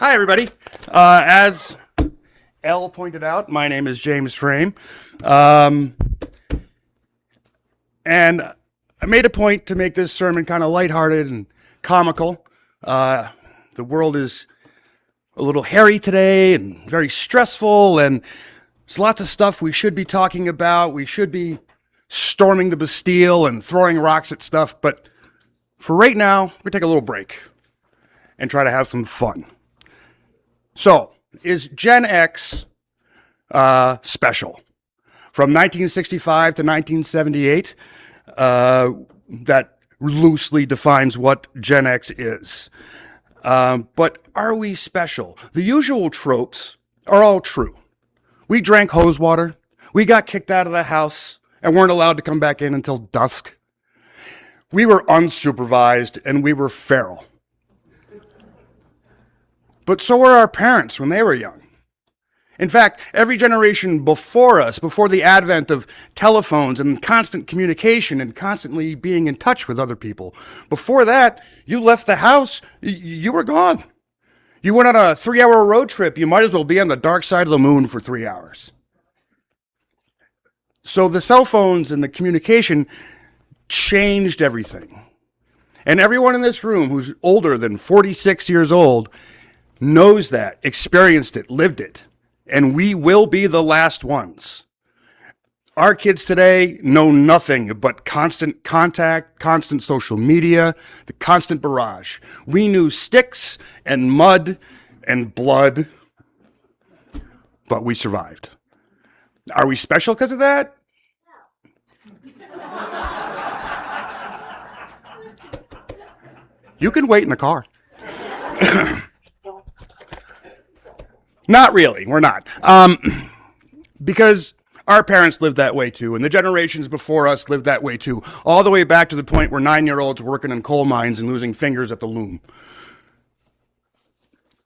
Hi, everybody. As Elle pointed out, my name is James Frame. And I made a point to make this sermon kind of lighthearted and comical. The world is a little hairy today and very stressful, and there's lots of stuff we should be talking about. We should be storming the Bastille and throwing rocks at stuff, but for right now, we take a little break and try to have some fun. So, is Gen X special? From 1965 to 1978, that loosely defines what Gen X is. But are we special? The usual tropes are all true. We drank hose water, we got kicked out of the house, and weren't allowed to come back in until dusk. We were unsupervised, and we were feral. But so were our parents when they were young. In fact, every generation before us, before the advent of telephones and constant communication and constantly being in touch with other people, before that, you left the house, you were gone. You went on a 3-hour road trip, you might as well be on the dark side of the moon for 3 hours. So the cell phones and the communication changed everything. And everyone in this room who's older than 46 years old knows that, experienced it, lived it, and we will be the last ones. Our kids today know nothing but constant contact, constant social media, the constant barrage. We knew sticks and mud and blood, but we survived. Are we special because of that? You can wait in the car. Not really, we're not. Because our parents lived that way too, and the generations before us lived that way too, all the way back to the point where 9-year-olds were working in coal mines and losing fingers at the loom.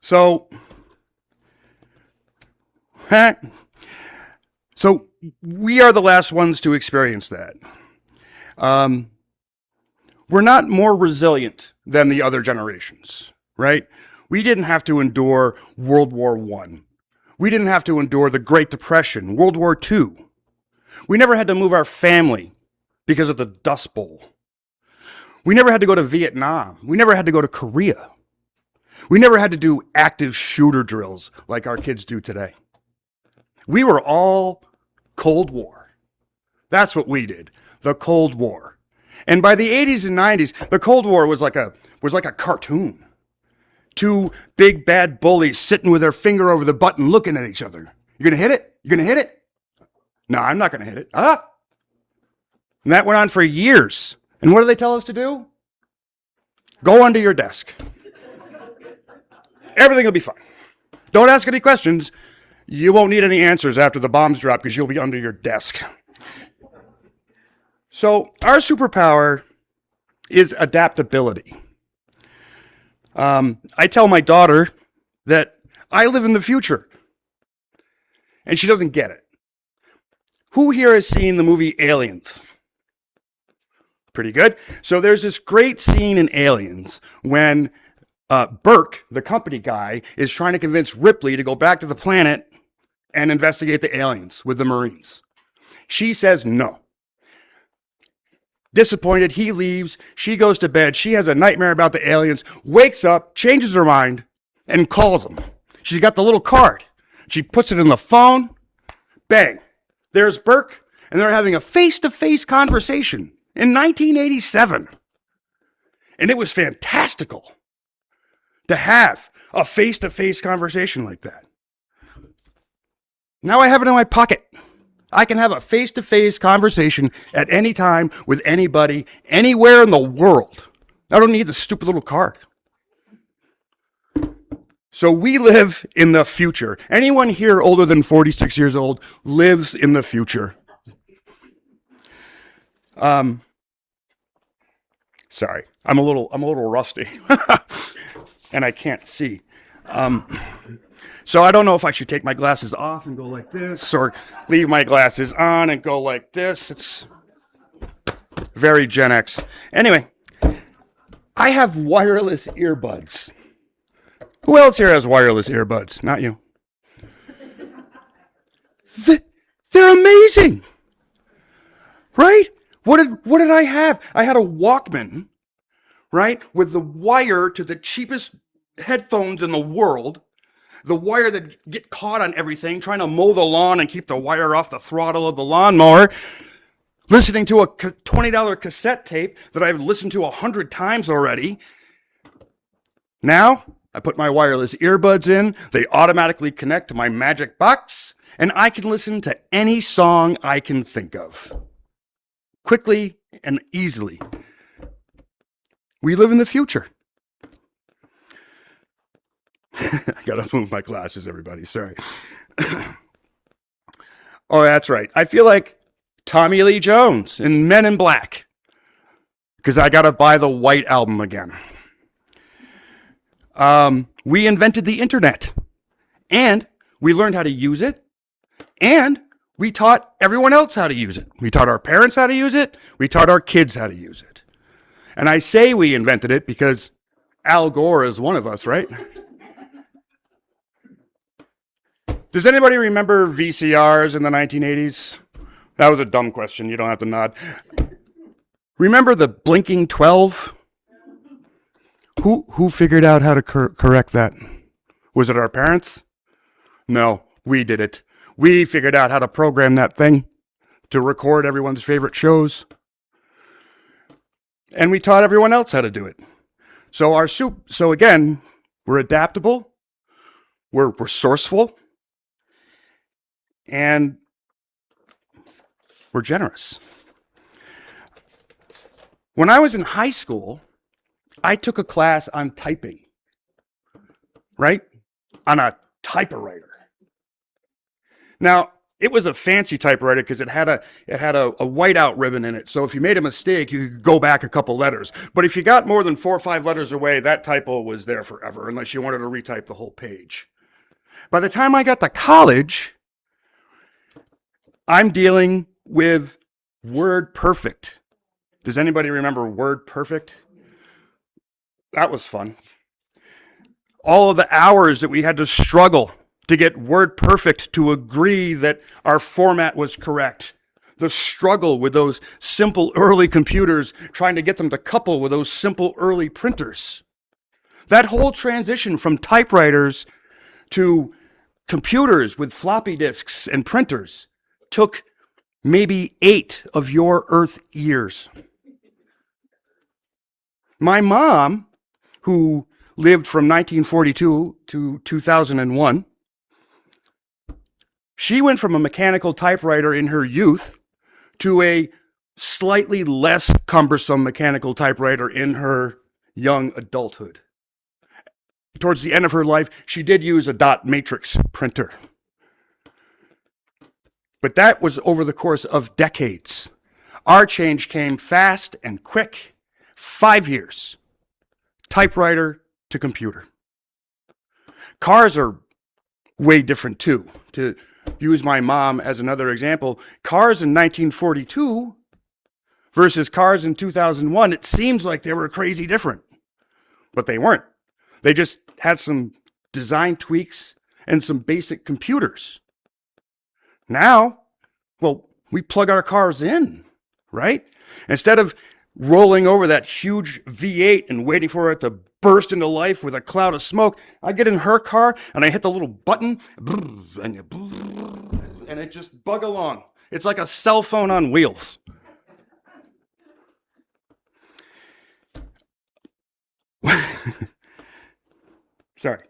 So we are the last ones to experience that. We're not more resilient than the other generations, right? We didn't have to endure World War I. We didn't have to endure the Great Depression, World War II. We never had to move our family because of the Dust Bowl. We never had to go to Vietnam. We never had to go to Korea. We never had to do active shooter drills like our kids do today. We were all Cold War. That's what we did, the Cold War. And by the 80s and 90s, the Cold War was like a cartoon. Two big bad bullies sitting with their finger over the button looking at each other. You're going to hit it? You're going to hit it? No, I'm not going to hit it. And that went on for years. And what do they tell us to do? Go under your desk. Everything will be fine. Don't ask any questions. You won't need any answers after the bombs drop because you'll be under your desk. So our superpower is adaptability. I tell my daughter that I live in the future, and she doesn't get it. Who here has seen the movie Aliens? Pretty good. So there's this great scene in Aliens when Burke, the company guy, is trying to convince Ripley to go back to the planet and investigate the aliens with the Marines. She says no. Disappointed, he leaves, she goes to bed, she has a nightmare about the aliens, wakes up, changes her mind, and calls them. She's got the little card. She puts it in the phone, bang. There's Burke, and they're having a face-to-face conversation in 1987. And it was fantastical to have a face-to-face conversation like that. Now I have it in my pocket. I can have a face-to-face conversation at any time with anybody, anywhere in the world. I don't need the stupid little card. So we live in the future. Anyone here older than 46 years old lives in the future. Sorry, I'm a little rusty, and I can't see. So I don't know if I should take my glasses off and go like this, or leave my glasses on and go like this. It's very Gen X. Anyway, I have wireless earbuds. Who else here has wireless earbuds? Not you. They're amazing, right? What did I have? I had a Walkman, right, with the wire to the cheapest headphones in the world, the wire that get caught on everything, trying to mow the lawn and keep the wire off the throttle of the lawnmower, listening to a $20 cassette tape that I've listened to 100 times already. Now, I put my wireless earbuds in, they automatically connect to my Magic Box, and I can listen to any song I can think of, quickly and easily. We live in the future. I gotta move my glasses, everybody, sorry. Oh, that's right. I feel like Tommy Lee Jones in Men in Black, because I gotta buy the White Album again. We invented the internet, and we learned how to use it, and we taught everyone else how to use it. We taught our parents how to use it. We taught our kids how to use it. And I say we invented it because Al Gore is one of us, right? Does anybody remember VCRs in the 1980s? That was a dumb question. You don't have to nod. Remember the blinking 12? Who figured out how to correct that? Was it our parents? No, we did it. We figured out how to program that thing to record everyone's favorite shows. And we taught everyone else how to do it. So again, we're adaptable, we're resourceful, and we're generous. When I was in high school, I took a class on typing, right? On a typewriter. Now, it was a fancy typewriter because it had a whiteout ribbon in it. So if you made a mistake, you could go back a couple letters. But if you got more than 4 or 5 letters away, that typo was there forever, unless you wanted to retype the whole page. By the time I got to college, I'm dealing with WordPerfect. Does anybody remember WordPerfect? That was fun. All of the hours that we had to struggle to get WordPerfect to agree that our format was correct. The struggle with those simple early computers, trying to get them to couple with those simple early printers. That whole transition from typewriters to computers with floppy disks and printers took maybe 8 of your Earth years. My mom, who lived from 1942 to 2001, she went from a mechanical typewriter in her youth to a slightly less cumbersome mechanical typewriter in her young adulthood. Towards the end of her life, she did use a dot matrix printer. But that was over the course of decades. Our change came fast and quick. 5 years. Typewriter to computer. Cars are way different too. To use my mom as another example, cars in 1942 versus cars in 2001, it seems like they were crazy different. But they weren't. They just had some design tweaks and some basic computers. Now, well, we plug our cars in, right? Instead of rolling over that huge V8 and waiting for it to burst into life with a cloud of smoke, I get in her car and I hit the little button and it just bug along. It's like a cell phone on wheels. Sorry.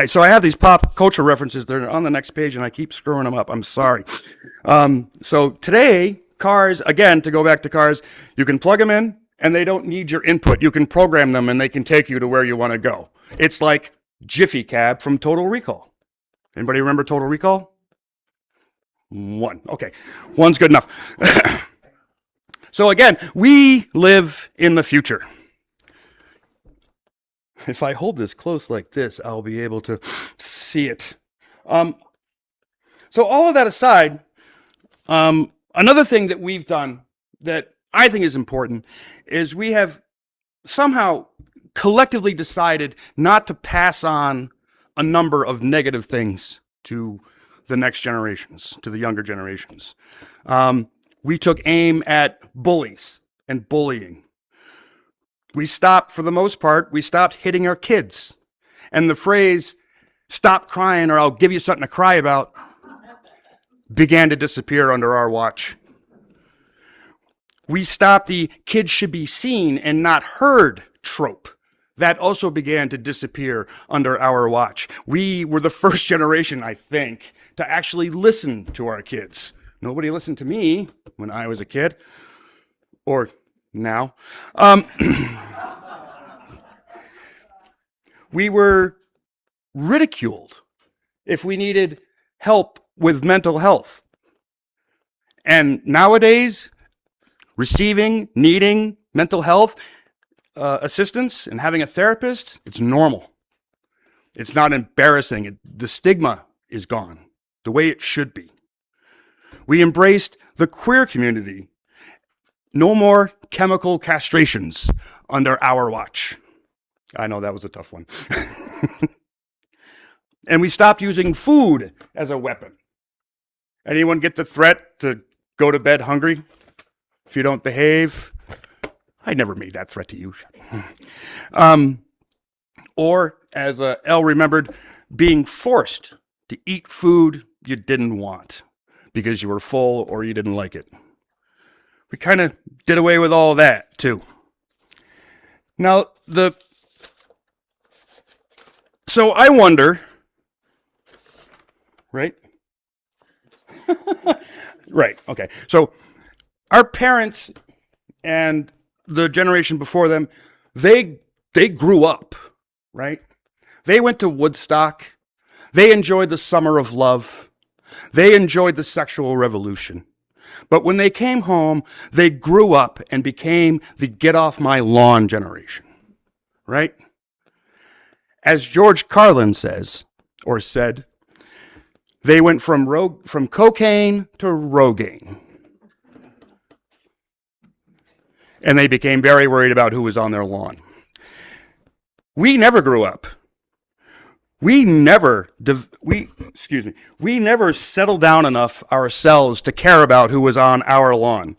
So I have these pop culture references. They're on the next page, and I keep screwing them up. I'm sorry. So today, cars, again, to go back to cars, you can plug them in, and they don't need your input. You can program them, and they can take you to where you want to go. It's like Jiffy Cab from Total Recall. Anybody remember Total Recall? 1. Okay. 1's good enough. So again, we live in the future. If I hold this close like this, I'll be able to see it. So all of that aside, I Another thing that we've done that I think is important is we have somehow collectively decided not to pass on a number of negative things to the next generations, to the younger generations. We took aim at bullies and bullying. For the most part, we stopped hitting our kids. And the phrase, "stop crying or I'll give you something to cry about," began to disappear under our watch. We stopped the "kids should be seen and not heard" trope. That also began to disappear under our watch. We were the first generation, I think, to actually listen to our kids. Nobody listened to me when I was a kid, or now. We were ridiculed if we needed help with mental health. And nowadays, needing mental health assistance and having a therapist, it's normal. It's not embarrassing. The stigma is gone, the way it should be. We embraced the queer community. No more chemical castrations under our watch. I know that was a tough one. And we stopped using food as a weapon. Anyone get the threat to go to bed hungry if you don't behave? I never made that threat to you. Or, as Elle remembered, being forced to eat food you didn't want because you were full or you didn't like it. We kind of did away with all that, too. Now, so I wonder, right? Right, okay. So our parents and the generation before them, they grew up, right? They went to Woodstock. They enjoyed the summer of love. They enjoyed the sexual revolution. But when they came home, they grew up and became the get off my lawn generation, right? As George Carlin said, they went from cocaine to Rogaine. And they became very worried about who was on their lawn. We never grew up. We never settled down enough ourselves to care about who was on our lawn.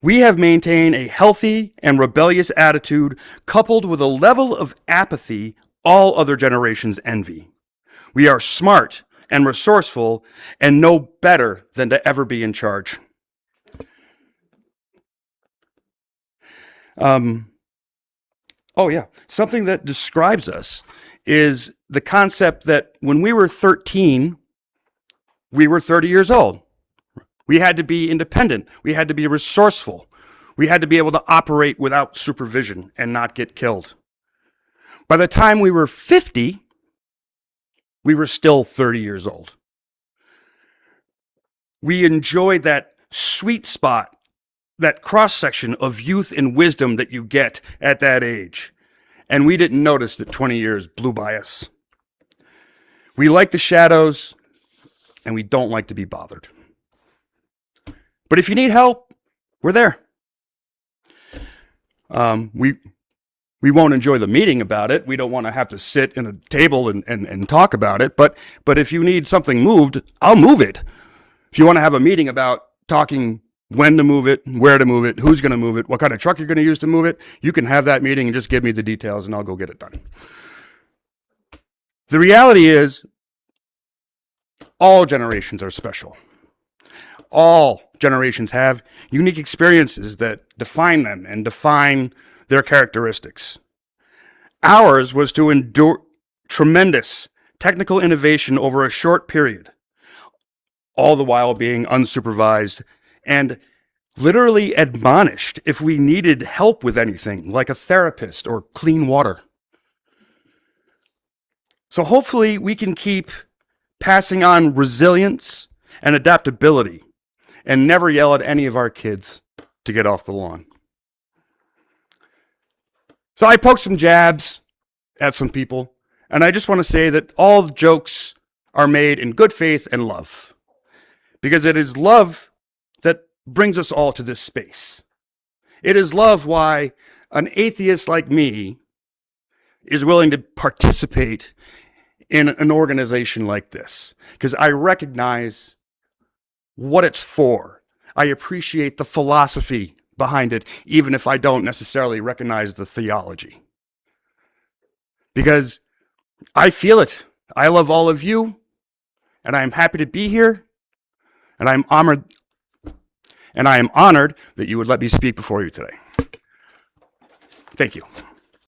We have maintained a healthy and rebellious attitude coupled with a level of apathy all other generations envy. We are smart and resourceful and know better than to ever be in charge. Something that describes us is the concept that when we were 13, we were 30 years old. We had to be independent. We had to be resourceful. We had to be able to operate without supervision and not get killed. By the time we were 50, we were still 30 years old. We enjoyed that sweet spot, that cross-section of youth and wisdom that you get at that age. And we didn't notice that 20 years blew by us. We like the shadows, and we don't like to be bothered. But if you need help, we're there. We won't enjoy the meeting about it. We don't want to have to sit in a table and talk about it. But if you need something moved, I'll move it. If you want to have a meeting about talking when to move it, where to move it, who's going to move it, what kind of truck you're going to use to move it, you can have that meeting and just give me the details and I'll go get it done. The reality is, all generations are special. All generations have unique experiences that define them and define their characteristics. Ours was to endure tremendous technical innovation over a short period, all the while being unsupervised and literally admonished if we needed help with anything, like a therapist or clean water. So hopefully we can keep passing on resilience and adaptability and never yell at any of our kids to get off the lawn. So I poked some jabs at some people, and I just want to say that all the jokes are made in good faith and love, because it is love brings us all to this space. It is love why an atheist like me is willing to participate in an organization like this, because I recognize what it's for. I appreciate the philosophy behind it, even if I don't necessarily recognize the theology. Because I feel it. I love all of you, and I am happy to be here, and I am honored that you would let me speak before you today. Thank you.